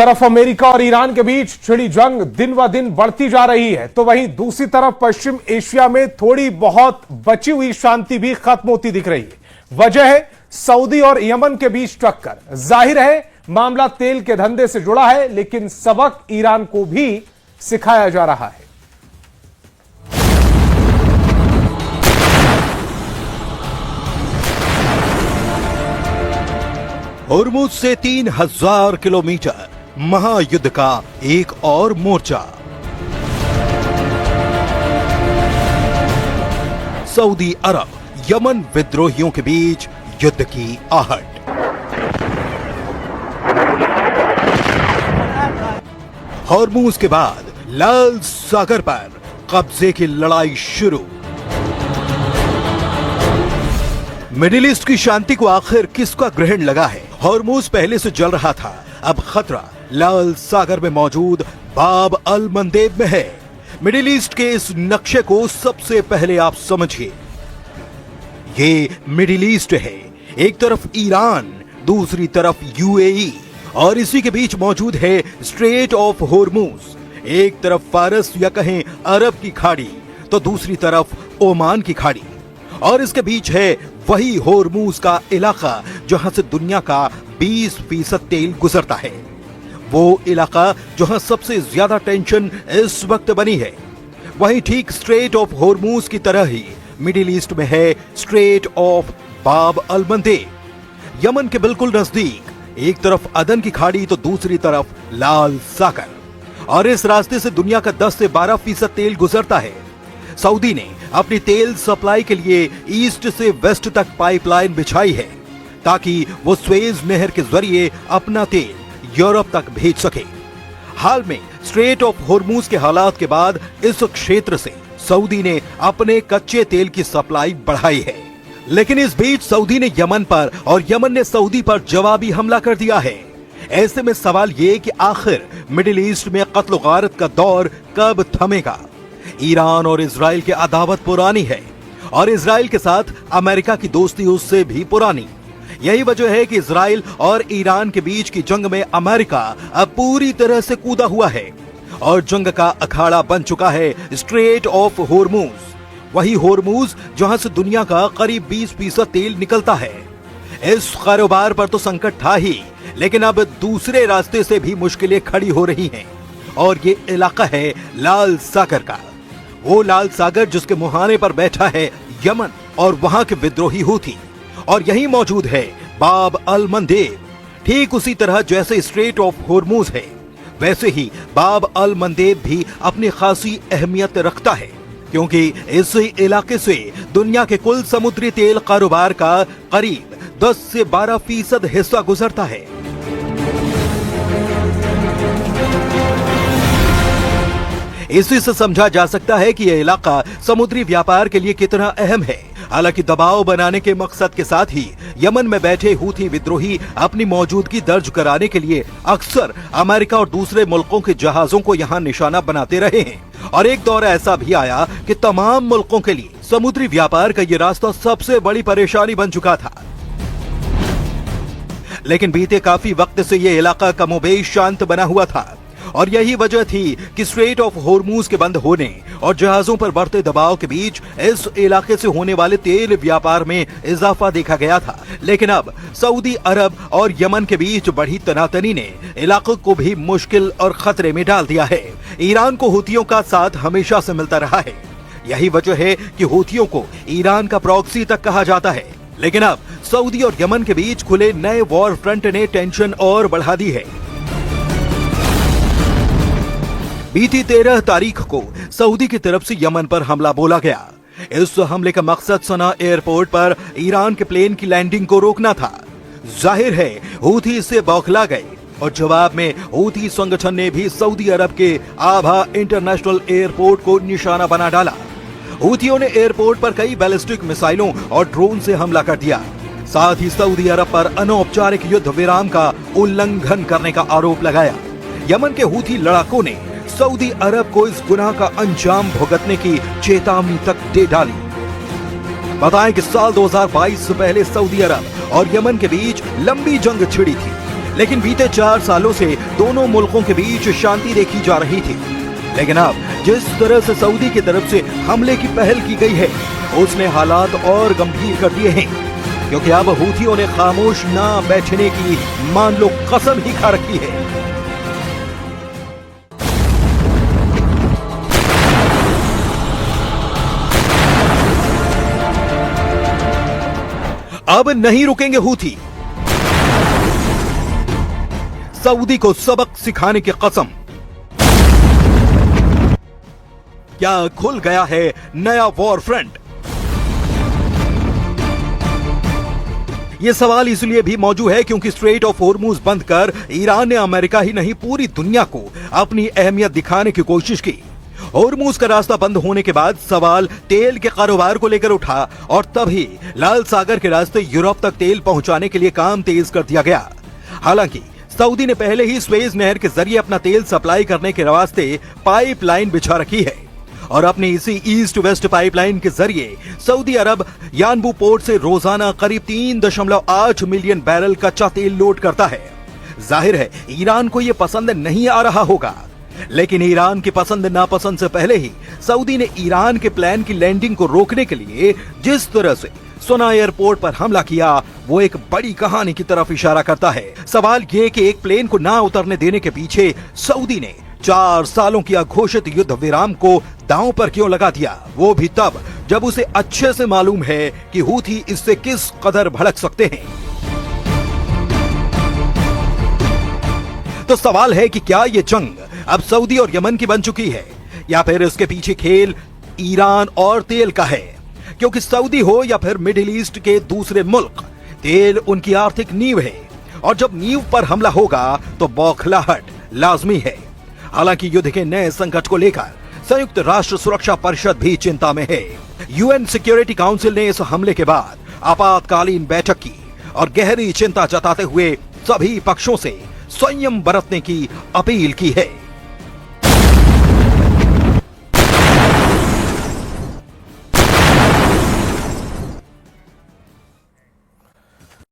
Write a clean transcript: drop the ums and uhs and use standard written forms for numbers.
तरफ अमेरिका और ईरान के बीच छिड़ी जंग दिन ब दिन बढ़ती जा रही है, तो वहीं दूसरी तरफ पश्चिम एशिया में थोड़ी बहुत बची हुई शांति भी खत्म होती दिख रही है। वजह है सऊदी और यमन के बीच टक्कर। जाहिर है मामला तेल के धंधे से जुड़ा है, लेकिन सबक ईरान को भी सिखाया जा रहा है। होर्मुज से 3000 किलोमीटर महायुद्ध का एक और मोर्चा। सऊदी अरब यमन विद्रोहियों के बीच युद्ध की आहट। होर्मुज के बाद लाल सागर पर कब्जे की लड़ाई शुरू। मिडिल ईस्ट की शांति को आखिर किसका ग्रहण लगा है? होर्मुज पहले से जल रहा था, अब खतरा लाल सागर में मौजूद बाब अल मंदेब में है। मिडिल ईस्ट के इस नक्शे को सबसे पहले आप समझिए। ये मिडिल ईस्ट है, एक तरफ ईरान, दूसरी तरफ यूएई, और इसी के बीच मौजूद है स्ट्रेट ऑफ होर्मुज। एक तरफ फारस या कहें अरब की खाड़ी, तो दूसरी तरफ ओमान की खाड़ी, और इसके बीच है वही होर्मुज का इलाका जहां से दुनिया का 20% तेल गुजरता है। वो इलाका जहां सबसे ज्यादा टेंशन इस वक्त बनी है। वहीं ठीक स्ट्रेट ऑफ होर्मुज की तरह ही मिडिल ईस्ट में है स्ट्रेट ऑफ बाब अल मंदेब। यमन के बिल्कुल नजदीक एक तरफ अदन की खाड़ी तो दूसरी तरफ लाल सागर, और इस रास्ते से दुनिया का 10 से 12% तेल गुजरता है। सऊदी ने अपनी तेल सप्लाई के लिए ईस्ट से वेस्ट तक पाइपलाइन बिछाई है, ताकि वो स्वेज नहर के जरिए अपना तेल यूरोप तक भेज सके। हाल में स्ट्रेट ऑफ होर्मुज के हालात के बाद इस क्षेत्र से सऊदी ने अपने कच्चे तेल की सप्लाई बढ़ाई है। लेकिन इस बीच सऊदी ने यमन पर और यमन ने सऊदी पर जवाबी हमला कर दिया है। ऐसे में सवाल ये कि आखिर मिडिल ईस्ट में कत्ल गारत का दौर कब थमेगा? ईरान और इजराइल की अदावत पुरानी है, और इजराइल के साथ अमेरिका की दोस्ती उससे भी पुरानी। यही वजह है कि इजराइल और ईरान के बीच की जंग में अमेरिका अब पूरी तरह से कूदा हुआ है, और जंग का अखाड़ा बन चुका है स्ट्रेट ऑफ होर्मुज। वही होर्मुज जहां से दुनिया का करीब 20% तेल निकलता है। इस कारोबार पर तो संकट था ही, लेकिन अब दूसरे रास्ते से भी मुश्किलें खड़ी हो रही हैं, और ये इलाका है लाल सागर का। वो लाल सागर जिसके मुहाने पर बैठा है यमन और वहां के विद्रोही हूथी, और यही मौजूद है बाब अल मंदेब। ठीक उसी तरह जैसे स्ट्रेट ऑफ होर्मुज है, वैसे ही बाब अल मंदेब भी अपनी खासी अहमियत रखता है, क्योंकि इस इलाके से दुनिया के कुल समुद्री तेल कारोबार का करीब 10 से 12% हिस्सा गुजरता है। इसी से समझा जा सकता है कि यह इलाका समुद्री व्यापार के लिए कितना अहम है। हालांकि दबाव बनाने के मकसद के साथ ही यमन में बैठे हूथी विद्रोही अपनी मौजूदगी दर्ज कराने के लिए अक्सर अमेरिका और दूसरे मुल्कों के जहाजों को यहाँ निशाना बनाते रहे हैं, और एक दौर ऐसा भी आया कि तमाम मुल्कों के लिए समुद्री व्यापार का ये रास्ता सबसे बड़ी परेशानी बन चुका था। लेकिन बीते काफी वक्त से ये इलाका कमोबेश शांत बना हुआ था, और यही वजह थी कि स्ट्रेट ऑफ होर्मुज के बंद होने और जहाजों पर बढ़ते दबाव के बीच इस इलाके से होने वाले तेल व्यापार में इजाफा देखा गया था। लेकिन अब सऊदी अरब और यमन के बीच बढ़ी तनातनी ने इलाके को भी मुश्किल और खतरे में डाल दिया है। ईरान को हूथियों का साथ हमेशा से मिलता रहा है। यही वजह है कि हूथियों को ईरान का प्रॉक्सी तक कहा जाता है। लेकिन अब सऊदी और यमन के बीच खुले नए वॉर फ्रंट ने टेंशन और बढ़ा दी है। बीती 13 तारीख को सऊदी की तरफ से यमन पर हमला बोला गया। इस हमले का मकसद सना एयरपोर्ट पर ईरान के प्लेन की लैंडिंग को रोकना था। जाहिर है हूथी इससे बौखला गए, और जवाब में हूथी संगठन ने भी सऊदी अरब के आभा इंटरनेशनल एयरपोर्ट को निशाना बना डाला। हूथियों ने एयरपोर्ट पर कई बैलिस्टिक मिसाइलों और ड्रोन से हमला कर दिया। साथ ही सऊदी अरब पर अनौपचारिक युद्ध विराम का उल्लंघन करने का आरोप लगाया। यमन के हूथी लड़ाकों ने सऊदी अरब को इस गुनाह का अंजाम भुगतने की चेतावनी तक दे डाली। बताएं कि साल 2022 से पहले सऊदी अरब और यमन के बीच लंबी जंग छिड़ी थी। लेकिन बीते 4 सालों से दोनों मुल्कों के बीच शांति देखी जा रही थी। लेकिन अब जिस तरह से सऊदी की तरफ से हमले की पहल की गई है, उसने हालात और गंभीर कर दिए हैं, क्योंकि अब हूथियों ने खामोश ना बैठने की मान लो कसम ही खा रखी है। अब नहीं रुकेंगे हूथी, सऊदी को सबक सिखाने की कसम। क्या खुल गया है नया वॉर फ्रंट? यह सवाल इसलिए भी मौजूद है क्योंकि स्ट्रेट ऑफ होर्मुज बंद कर ईरान ने अमेरिका ही नहीं पूरी दुनिया को अपनी अहमियत दिखाने की कोशिश की। होर्मुज का रास्ता बंद होने के बाद सवाल तेल के कारोबार को लेकर उठा और तभी लाल सागर के रास्ते यूरोप तक तेल पहुंचाने के लिए काम तेज कर दिया गया। हालांकि सऊदी ने पहले ही स्वेज नहर के जरिए अपना तेल सप्लाई करने के वास्ते पाइपलाइन बिछा रखी है और अपनी इसी ईस्ट वेस्ट पाइपलाइन के जरिए सऊदी अरब यानबू पोर्ट से रोजाना करीब 3.8 मिलियन बैरल कच्चा तेल लोड करता है। जाहिर है ईरान को यह पसंद नहीं आ रहा होगा, लेकिन ईरान की पसंद नापसंद से पहले ही सऊदी ने ईरान के प्लान की लैंडिंग को रोकने के लिए जिस तरह से सोना एयरपोर्ट पर हमला किया, वो एक बड़ी कहानी की तरफ इशारा करता है। सवाल ये कि एक प्लेन को ना उतरने देने के पीछे सऊदी ने 4 सालों की अघोषित युद्ध विराम को दांव पर क्यों लगा दिया, वो भी तब जब उसे अच्छे से मालूम है कि हूथी इससे किस कदर भड़क सकते हैं। तो सवाल है कि क्या ये जंग अब सऊदी और यमन की बन चुकी है या फिर इसके पीछे खेल ईरान और तेल का है, क्योंकि सऊदी हो या फिर मिडिल ईस्ट के दूसरे मुल्क, तेल उनकी आर्थिक नींव है और जब नींव पर हमला होगा तो बौखलाहट लाजमी है। हालांकि युद्ध के नए संकट को लेकर संयुक्त राष्ट्र सुरक्षा परिषद भी चिंता में है। यूएन सिक्योरिटी काउंसिल ने इस हमले के बाद आपातकालीन बैठक की और गहरी चिंता जताते हुए सभी पक्षों से संयम बरतने की अपील की है।